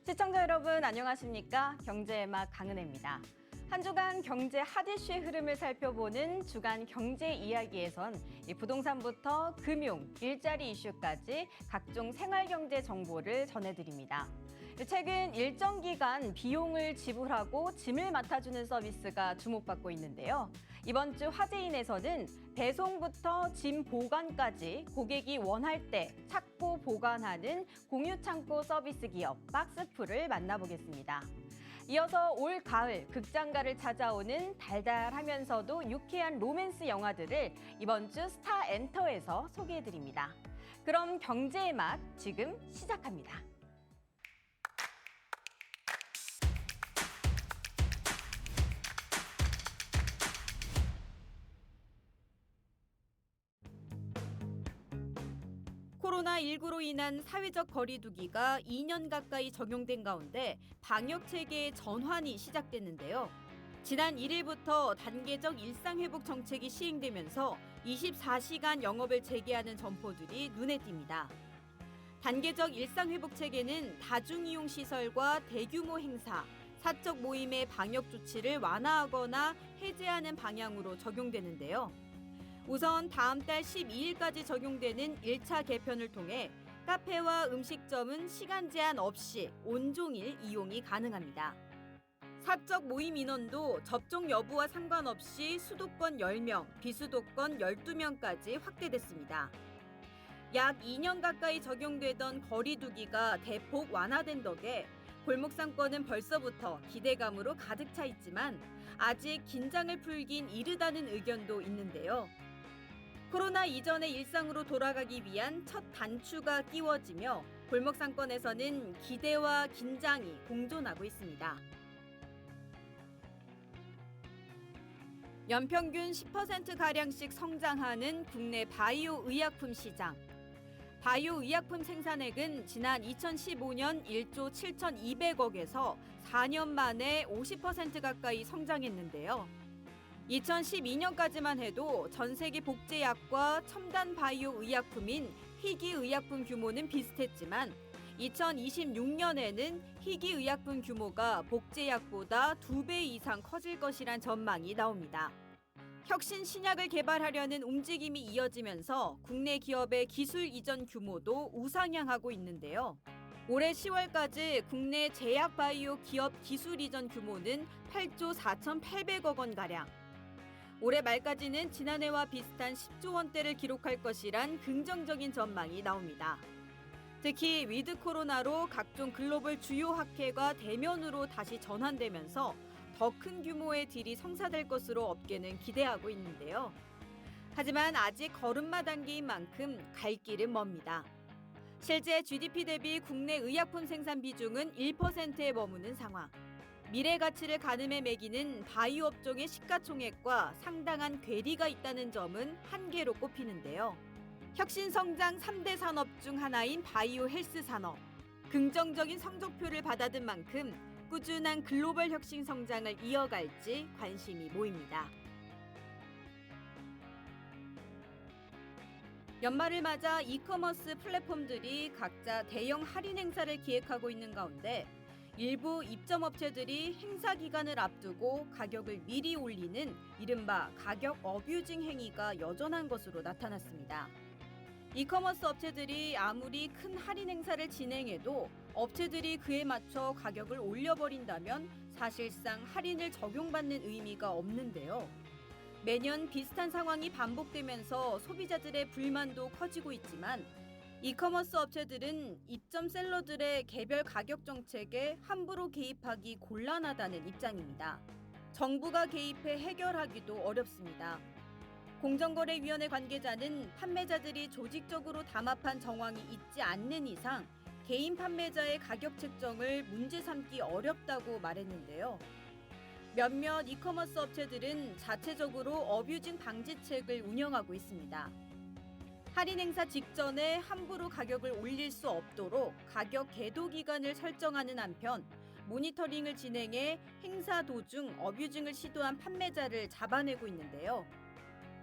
시청자 여러분 안녕하십니까? 경제의 맛 강은혜입니다. 한 주간 경제 핫이슈의 흐름을 살펴보는 주간 경제 이야기에선 부동산부터 금융, 일자리 이슈까지 각종 생활경제 정보를 전해드립니다. 최근 일정 기간 비용을 지불하고 짐을 맡아주는 서비스가 주목받고 있는데요. 이번 주 화제인에서는 배송부터 짐 보관까지 고객이 원할 때 찾고 보관하는 공유창고 서비스 기업 박스풀을 만나보겠습니다. 이어서 올 가을 극장가를 찾아오는 달달하면서도 유쾌한 로맨스 영화들을 이번 주 스타엔터에서 소개해드립니다. 그럼 경제의 맛 지금 시작합니다. 코로나19로 인한 사회적 거리 두기가 2년 가까이 적용된 가운데 방역 체계의 전환이 시작됐는데요. 지난 1일부터 단계적 일상회복 정책이 시행되면서 24시간 영업을 재개하는 점포들이 눈에 띕니다. 단계적 일상회복 체계는 다중이용 시설과 대규모 행사, 사적 모임의 방역 조치를 완화하거나 해제하는 방향으로 적용되는데요. 우선 다음 달 12일까지 적용되는 1차 개편을 통해 카페와 음식점은 시간 제한 없이 온종일 이용이 가능합니다. 사적 모임 인원도 접종 여부와 상관없이 수도권 10명, 비수도권 12명까지 확대됐습니다. 약 2년 가까이 적용되던 거리 두기가 대폭 완화된 덕에 골목 상권은 벌써부터 기대감으로 가득 차 있지만 아직 긴장을 풀긴 이르다는 의견도 있는데요. 코로나 이전의 일상으로 돌아가기 위한 첫 단추가 끼워지며 골목 상권에서는 기대와 긴장이 공존하고 있습니다. 연평균 10%가량씩 성장하는 국내 바이오 의약품 시장. 바이오 의약품 생산액은 지난 2015년 1조 7,200억에서 4년 만에 50% 가까이 성장했는데요. 2012년까지만 해도 전 세계 복제약과 첨단 바이오 의약품인 희귀 의약품 규모는 비슷했지만 2026년에는 희귀 의약품 규모가 복제약보다 2배 이상 커질 것이란 전망이 나옵니다. 혁신 신약을 개발하려는 움직임이 이어지면서 국내 기업의 기술 이전 규모도 우상향하고 있는데요. 올해 10월까지 국내 제약 바이오 기업 기술 이전 규모는 8조 4,800억 원가량. 올해 말까지는 지난해와 비슷한 10조 원대를 기록할 것이란 긍정적인 전망이 나옵니다. 특히 위드 코로나로 각종 글로벌 주요 학회가 대면으로 다시 전환되면서 더 큰 규모의 딜이 성사될 것으로 업계는 기대하고 있는데요. 하지만 아직 걸음마 단계인 만큼 갈 길은 멉니다. 실제 GDP 대비 국내 의약품 생산 비중은 1%에 머무는 상황. 미래 가치를 가늠해 매기는 바이오 업종의 시가총액과 상당한 괴리가 있다는 점은 한계로 꼽히는데요. 혁신 성장 3대 산업 중 하나인 바이오 헬스 산업. 긍정적인 성적표를 받아든 만큼 꾸준한 글로벌 혁신 성장을 이어갈지 관심이 모입니다. 연말을 맞아 이커머스 플랫폼들이 각자 대형 할인 행사를 기획하고 있는 가운데 일부 입점업체들이 행사 기간을 앞두고 가격을 미리 올리는 이른바 가격 어뷰징 행위가 여전한 것으로 나타났습니다. 이커머스 업체들이 아무리 큰 할인 행사를 진행해도 업체들이 그에 맞춰 가격을 올려버린다면 사실상 할인을 적용받는 의미가 없는데요. 매년 비슷한 상황이 반복되면서 소비자들의 불만도 커지고 있지만 이커머스 업체들은 입점 셀러들의 개별 가격 정책에 함부로 개입하기 곤란하다는 입장입니다. 정부가 개입해 해결하기도 어렵습니다. 공정거래위원회 관계자는 판매자들이 조직적으로 담합한 정황이 있지 않는 이상 개인 판매자의 가격 책정을 문제 삼기 어렵다고 말했는데요. 몇몇 이커머스 업체들은 자체적으로 어뷰징 방지책을 운영하고 있습니다. 할인 행사 직전에 함부로 가격을 올릴 수 없도록 가격 계도 기간을 설정하는 한편 모니터링을 진행해 행사 도중 어뷰징을 시도한 판매자를 잡아내고 있는데요.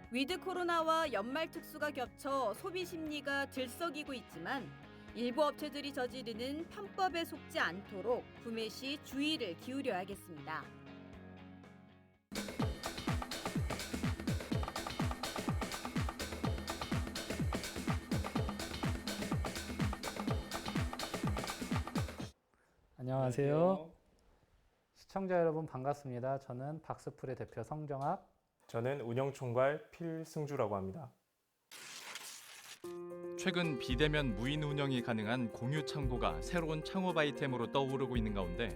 위드 코로나와 연말 특수가 겹쳐 소비 심리가 들썩이고 있지만 일부 업체들이 저지르는 편법에 속지 않도록 구매 시 주의를 기울여야겠습니다. 안녕하세요. 시청자 여러분 반갑습니다. 저는 박스풀의 대표 성정학. 저는 운영총괄 필승주라고 합니다. 최근 비대면 무인 운영이 가능한 공유 창고가 새로운 창업 아이템으로 떠오르고 있는 가운데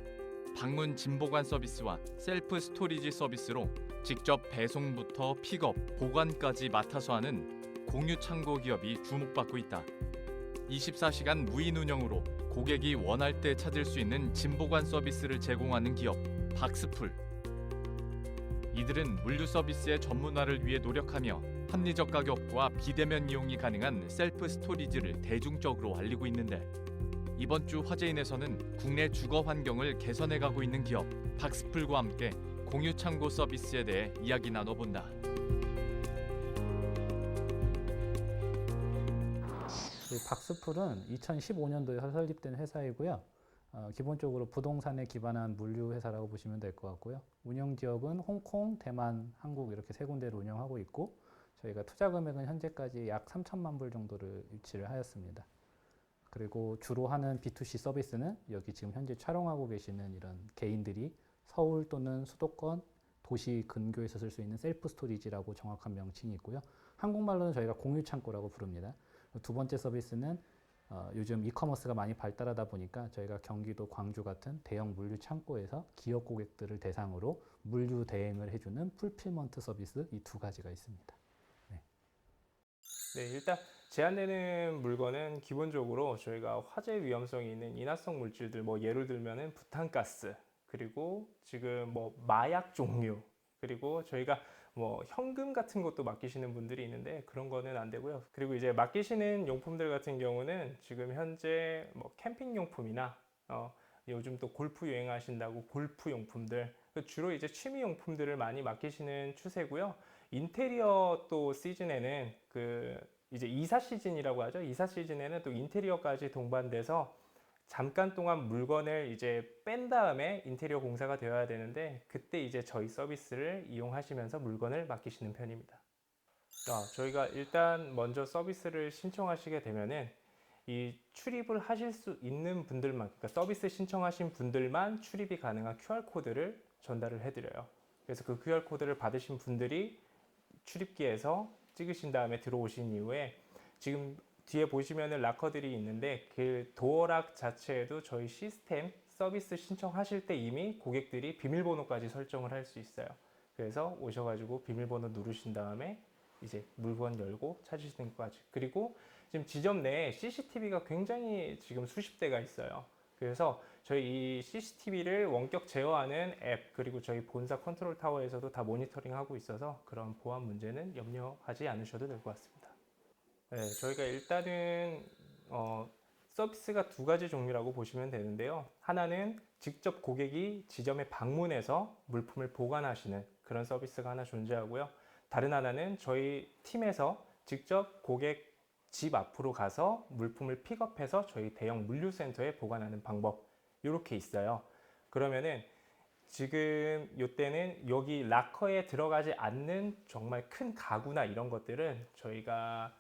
방문 진보관 서비스와 셀프 스토리지 서비스로 직접 배송부터 픽업, 보관까지 맡아서 하는 공유 창고 기업이 주목받고 있다. 24시간 무인 운영으로 고객이 원할 때 찾을 수 있는 진보관 서비스를 제공하는 기업 박스풀. 이들은 물류 서비스의 전문화를 위해 노력하며 합리적 가격과 비대면 이용이 가능한 셀프 스토리지를 대중적으로 알리고 있는데 이번 주 화제인에서는 국내 주거 환경을 개선해가고 있는 기업 박스풀과 함께 공유 창고 서비스에 대해 이야기 나눠본다. 박스풀은 2015년도에 설립된 회사이고요. 기본적으로 부동산에 기반한 물류 회사라고 보시면 될 것 같고요. 운영 지역은 홍콩, 대만, 한국 이렇게 세 군데를 운영하고 있고 저희가 투자 금액은 현재까지 약 3천만 불 정도를 유치를 하였습니다. 그리고 주로 하는 B2C 서비스는 여기 지금 현재 촬영하고 계시는 이런 개인들이 서울 또는 수도권, 도시 근교에서 쓸 수 있는 셀프 스토리지라고 정확한 명칭이 있고요. 한국말로는 저희가 공유 창고라고 부릅니다. 두 번째 서비스는 요즘 이커머스가 많이 발달하다 보니까 저희가 경기도 광주 같은 대형 물류 창고에서 기업 고객들을 대상으로 물류 대행을 해주는 풀필먼트 서비스 이 두 가지가 있습니다. 네, 일단 제한되는 물건은 기본적으로 저희가 화재 위험성이 있는 인화성 물질들, 뭐 예를 들면은 부탄가스, 그리고 지금 뭐 마약 종류, 그리고 저희가 뭐 현금 같은 것도 맡기시는 분들이 있는데 그런 거는 안 되고요. 그리고 이제 맡기시는 용품들 같은 경우는 지금 현재 뭐 캠핑 용품이나 요즘 또 골프 유행하신다고 골프 용품들, 주로 이제 취미 용품들을 많이 맡기시는 추세고요. 인테리어 또 시즌에는 이제 이사 시즌이라고 하죠. 이사 시즌에는 또 인테리어까지 동반돼서 잠깐 동안 물건을 이제 뺀 다음에 인테리어 공사가 되어야 되는데 그때 이제 저희 서비스를 이용하시면서 물건을 맡기시는 편입니다. 저희가 일단 먼저 서비스를 신청하시게 되면은 이 출입을 하실 수 있는 분들만, 그러니까 서비스 신청하신 분들만 출입이 가능한 QR코드를 전달을 해드려요. 그래서 그 QR코드를 받으신 분들이 출입기에서 찍으신 다음에 들어오신 이후에 지금 뒤에 보시면은 락커들이 있는데 그 도어락 자체에도 저희 시스템 서비스 신청하실 때 이미 고객들이 비밀번호까지 설정을 할 수 있어요. 그래서 오셔가지고 비밀번호 누르신 다음에 이제 물건 열고 찾으시는 것까지. 그리고 지금 지점 내에 CCTV가 굉장히 지금 수십 대가 있어요. 그래서 저희 이 CCTV를 원격 제어하는 앱, 그리고 저희 본사 컨트롤 타워에서도 다 모니터링 하고 있어서 그런 보안 문제는 염려하지 않으셔도 될 것 같습니다. 네, 저희가 일단은 서비스가 두 가지 종류라고 보시면 되는데요. 하나는 직접 고객이 지점에 방문해서 물품을 보관하시는 그런 서비스가 하나 존재하고요. 다른 하나는 저희 팀에서 직접 고객 집 앞으로 가서 물품을 픽업해서 저희 대형 물류센터에 보관하는 방법, 이렇게 있어요. 그러면은 지금 이때는 여기 락커에 들어가지 않는 정말 큰 가구나 이런 것들은 저희가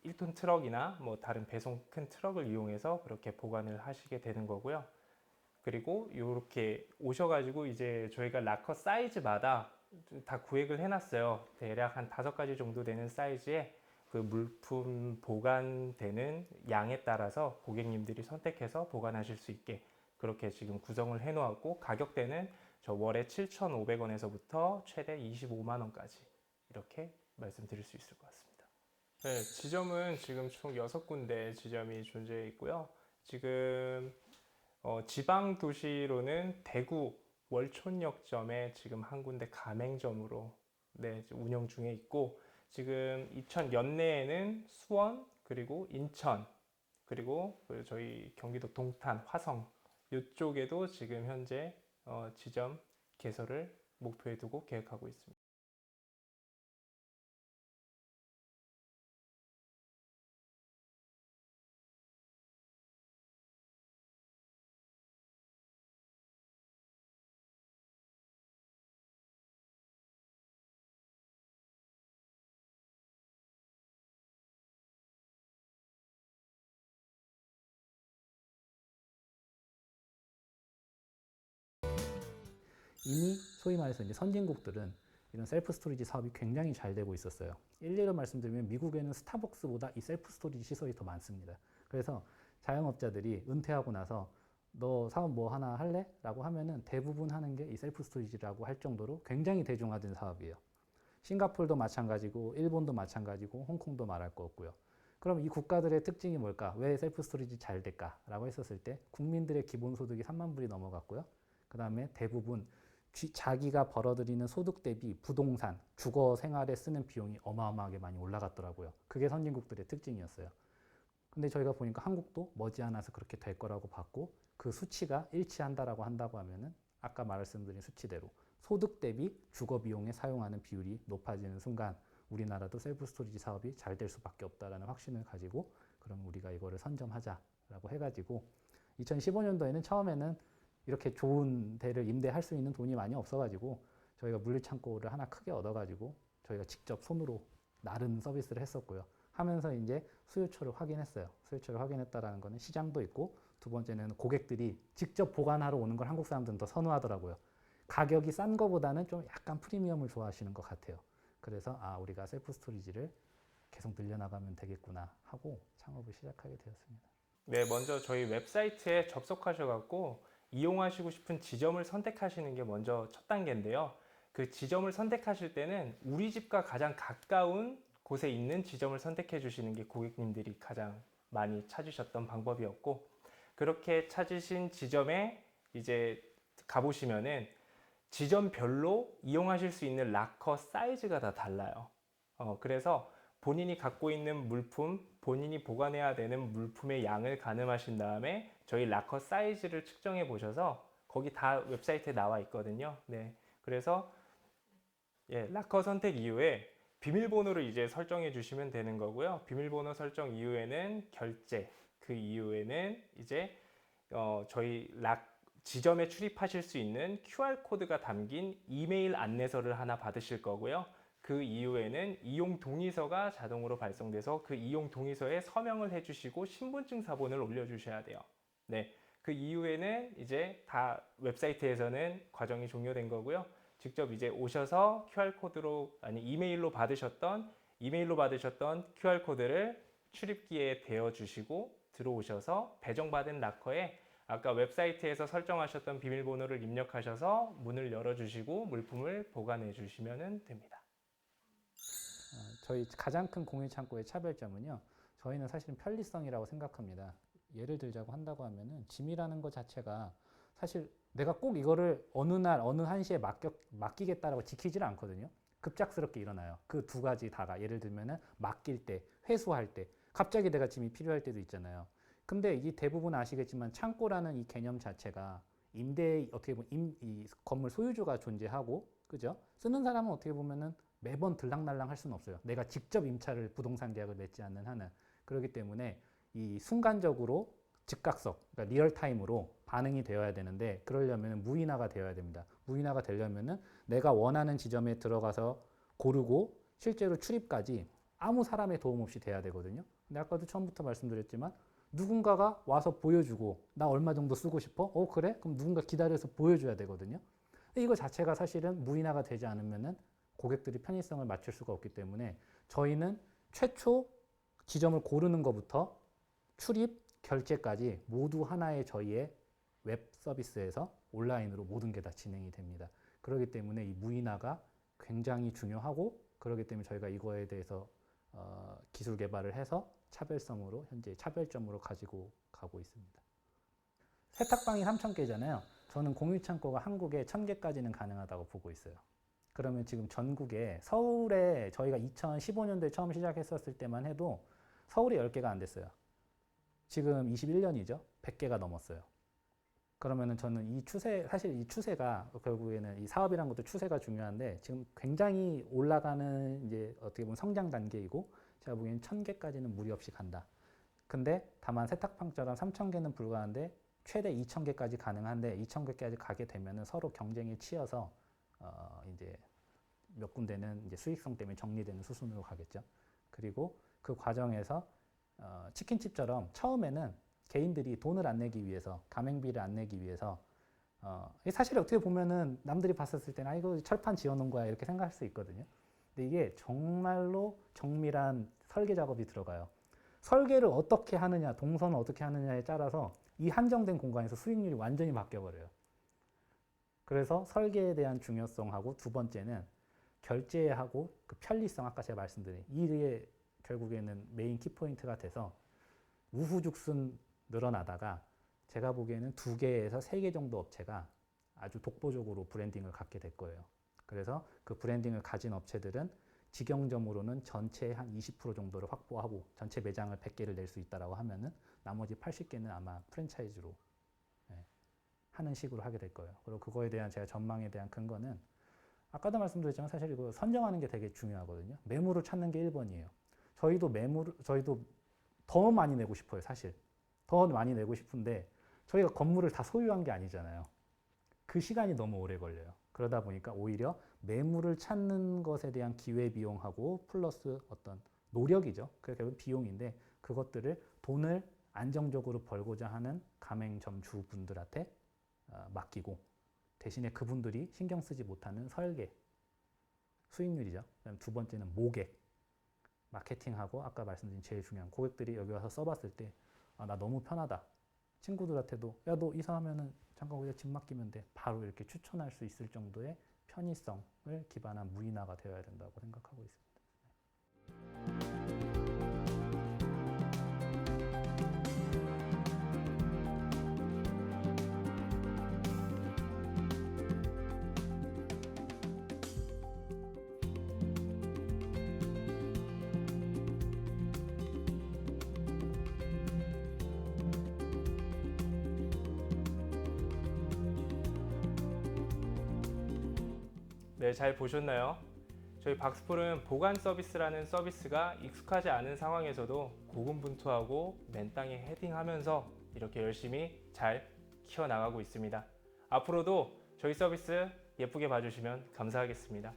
1톤 트럭이나 뭐 다른 배송 큰 트럭을 이용해서 그렇게 보관을 하시게 되는 거고요. 그리고 이렇게 오셔가지고 이제 저희가 락커 사이즈마다 다 구획을 해놨어요. 대략 한 5가지 정도 되는 사이즈에 그 물품 보관되는 양에 따라서 고객님들이 선택해서 보관하실 수 있게 그렇게 지금 구성을 해놓았고, 가격대는 저 월에 7,500원에서부터 최대 25만 원까지 이렇게 말씀드릴 수 있을 것 같습니다. 네, 지점은 지금 총 6군데 지점이 존재해 있고요. 지금 지방 도시로는 대구 월촌역점에 지금 한 군데 가맹점으로 운영 중에 있고, 지금 이천 연내에는 수원, 그리고 인천, 그리고 저희 경기도 동탄, 화성 이쪽에도 지금 현재 지점 개설을 목표에 두고 계획하고 있습니다. 이미 소위 말해서 이제 선진국들은 이런 셀프 스토리지 사업이 굉장히 잘 되고 있었어요. 일례로 말씀드리면 미국에는 스타벅스보다 이 셀프 스토리지 시설이 더 많습니다. 그래서 자영업자들이 은퇴하고 나서 너 사업 뭐 하나 할래? 라고 하면은 대부분 하는 게 이 셀프 스토리지라고 할 정도로 굉장히 대중화된 사업이에요. 싱가포르도 마찬가지고 일본도 마찬가지고 홍콩도 말할 거 없고요. 그럼 이 국가들의 특징이 뭘까? 왜 셀프 스토리지 잘 될까? 라고 했었을 때 국민들의 기본소득이 3만 불이 넘어갔고요. 그 다음에 대부분 자기가 벌어들이는 소득 대비 부동산, 주거 생활에 쓰는 비용이 어마어마하게 많이 올라갔더라고요. 그게 선진국들의 특징이었어요. 근데 저희가 보니까 한국도 머지않아서 그렇게 될 거라고 봤고 그 수치가 일치한다라고 한다고 하면은 아까 말씀드린 수치대로 소득 대비 주거 비용에 사용하는 비율이 높아지는 순간 우리나라도 셀프 스토리지 사업이 잘 될 수밖에 없다라는 확신을 가지고 그럼 우리가 이거를 선점하자라고 해가지고 2015년도에는 처음에는 이렇게 좋은 데를 임대할 수 있는 돈이 많이 없어가지고 저희가 물류창고를 하나 크게 얻어가지고 저희가 직접 손으로 나른 서비스를 했었고요. 하면서 이제 수요처를 확인했어요. 수요처를 확인했다라는 거는 시장도 있고 두 번째는 고객들이 직접 보관하러 오는 걸 한국 사람들은 더 선호하더라고요. 가격이 싼 거보다는 좀 약간 프리미엄을 좋아하시는 것 같아요. 그래서 우리가 셀프 스토리지를 계속 늘려나가면 되겠구나 하고 창업을 시작하게 되었습니다. 네, 먼저 저희 웹사이트에 접속하셔갖고 이용하시고 싶은 지점을 선택하시는 게 먼저 첫 단계인데요. 그 지점을 선택하실 때는 우리 집과 가장 가까운 곳에 있는 지점을 선택해 주시는 게 고객님들이 가장 많이 찾으셨던 방법이었고, 그렇게 찾으신 지점에 이제 가보시면은 지점별로 이용하실 수 있는 락커 사이즈가 다 달라요. 그래서 본인이 갖고 있는 물품, 본인이 보관해야 되는 물품의 양을 가늠하신 다음에 저희 락커 사이즈를 측정해 보셔서 거기 다 웹사이트에 나와 있거든요. 네, 그래서 락커 선택 이후에 비밀번호를 이제 설정해 주시면 되는 거고요. 비밀번호 설정 이후에는 결제, 그 이후에는 이제 저희 지점에 출입하실 수 있는 QR코드가 담긴 이메일 안내서를 하나 받으실 거고요. 그 이후에는 이용 동의서가 자동으로 발송돼서 그 이용 동의서에 서명을 해주시고 신분증 사본을 올려주셔야 돼요. 네, 그 이후에는 이제 다 웹사이트에서는 과정이 종료된 거고요. 직접 이제 오셔서 QR코드로 이메일로 받으셨던 QR코드를 출입기에 대어주시고 들어오셔서 배정받은 락커에 아까 웹사이트에서 설정하셨던 비밀번호를 입력하셔서 문을 열어주시고 물품을 보관해 주시면 됩니다. 저희 가장 큰 공유창고의 차별점은요. 저희는 사실은 편리성이라고 생각합니다. 예를 들자고 한다고 하면은 짐이라는 것 자체가 사실 내가 꼭 이거를 어느 날 어느 한시에 맡기겠다라고 지키지를 않거든요. 급작스럽게 일어나요. 그 두 가지 다가 예를 들면은 맡길 때, 회수할 때 갑자기 내가 짐이 필요할 때도 있잖아요. 근데 이 대부분 아시겠지만 창고라는 이 개념 자체가 어떻게 보면 이 건물 소유주가 존재하고, 그죠? 쓰는 사람은 어떻게 보면은 매번 들락날락 할 수는 없어요. 내가 직접 임차를 부동산 계약을 맺지 않는 한은. 그렇기 때문에 이 순간적으로 즉각적, 그러니까 리얼타임으로 반응이 되어야 되는데 그러려면 무인화가 되어야 됩니다. 무인화가 되려면은 내가 원하는 지점에 들어가서 고르고 실제로 출입까지 아무 사람의 도움 없이 돼야 되거든요. 근데 아까도 처음부터 말씀드렸지만 누군가가 와서 보여주고 나 얼마 정도 쓰고 싶어? 그래? 그럼 누군가 기다려서 보여줘야 되거든요. 근데 이거 자체가 사실은 무인화가 되지 않으면은 고객들이 편의성을 맞출 수가 없기 때문에 저희는 최초 지점을 고르는 것부터 출입, 결제까지 모두 하나의 저희의 웹 서비스에서 온라인으로 모든 게 다 진행이 됩니다. 그렇기 때문에 이 무인화가 굉장히 중요하고 그렇기 때문에 저희가 이거에 대해서 기술 개발을 해서 차별성으로 현재 차별점으로 가지고 가고 있습니다. 세탁방이 3,000개잖아요. 저는 공유창고가 한국에 1,000개까지는 가능하다고 보고 있어요. 그러면 지금 전국에 서울에 저희가 2015년도에 처음 시작했었을 때만 해도 서울에 10개가 안 됐어요. 지금 21년이죠. 100개가 넘었어요. 그러면은 저는 사실 이 추세가 결국에는 이 사업이라는 것도 추세가 중요한데 지금 굉장히 올라가는 이제 어떻게 보면 성장 단계이고 제가 보기엔 1,000개까지는 무리 없이 간다. 근데 다만 세탁방처럼 3,000개는 불가한데 최대 2,000개까지 가능한데 2,000개까지 가게 되면은 서로 경쟁에 치여서 이제 몇 군데는 이제 수익성 때문에 정리되는 수순으로 가겠죠. 그리고 그 과정에서 치킨집처럼 처음에는 개인들이 돈을 안 내기 위해서 가맹비를 안 내기 위해서 사실 어떻게 보면은 남들이 봤었을 때는 아 이거 철판 지어놓은 거야 이렇게 생각할 수 있거든요. 근데 이게 정말로 정밀한 설계 작업이 들어가요. 설계를 어떻게 하느냐, 동선을 어떻게 하느냐에 따라서 이 한정된 공간에서 수익률이 완전히 바뀌어버려요. 그래서 설계에 대한 중요성하고 두 번째는 결제하고 그 편리성, 아까 제가 말씀드린 이게 결국에는 메인 키포인트가 돼서 우후죽순 늘어나다가 제가 보기에는 2개에서 3개 정도 업체가 아주 독보적으로 브랜딩을 갖게 될 거예요. 그래서 그 브랜딩을 가진 업체들은 직영점으로는 전체의 한 20% 정도를 확보하고 전체 매장을 100개를 낼 수 있다라고 하면은 나머지 80개는 아마 프랜차이즈로 하는 식으로 하게 될 거예요. 그리고 그거에 대한 제가 전망에 대한 근거는 아까도 말씀드렸지만 사실 이거 선정하는 게 되게 중요하거든요. 매물을 찾는 게 1번이에요. 저희도 더 많이 내고 싶어요, 사실. 더 많이 내고 싶은데 저희가 건물을 다 소유한 게 아니잖아요. 그 시간이 너무 오래 걸려요. 그러다 보니까 오히려 매물을 찾는 것에 대한 기회비용하고 플러스 어떤 노력이죠. 그게 결국 비용인데 그것들을 돈을 안정적으로 벌고자 하는 가맹점 주분들한테 맡기고 대신에 그분들이 신경 쓰지 못하는 설계, 수익률이죠. 그다음 두 번째는 모객, 마케팅하고 아까 말씀드린 제일 중요한 고객들이 여기 와서 써봤을 때 아, 나 너무 편하다. 친구들한테도 야, 너 이사하면은 잠깐 우리가 집 맡기면 돼. 바로 이렇게 추천할 수 있을 정도의 편의성을 기반한 무인화가 되어야 된다고 생각하고 있습니다. 네, 잘 보셨나요? 저희 박스풀은 보관 서비스라는 서비스가 익숙하지 않은 상황에서도 고군분투하고 맨 땅에 헤딩하면서 이렇게 열심히 잘 키워나가고 있습니다. 앞으로도 저희 서비스 예쁘게 봐주시면 감사하겠습니다.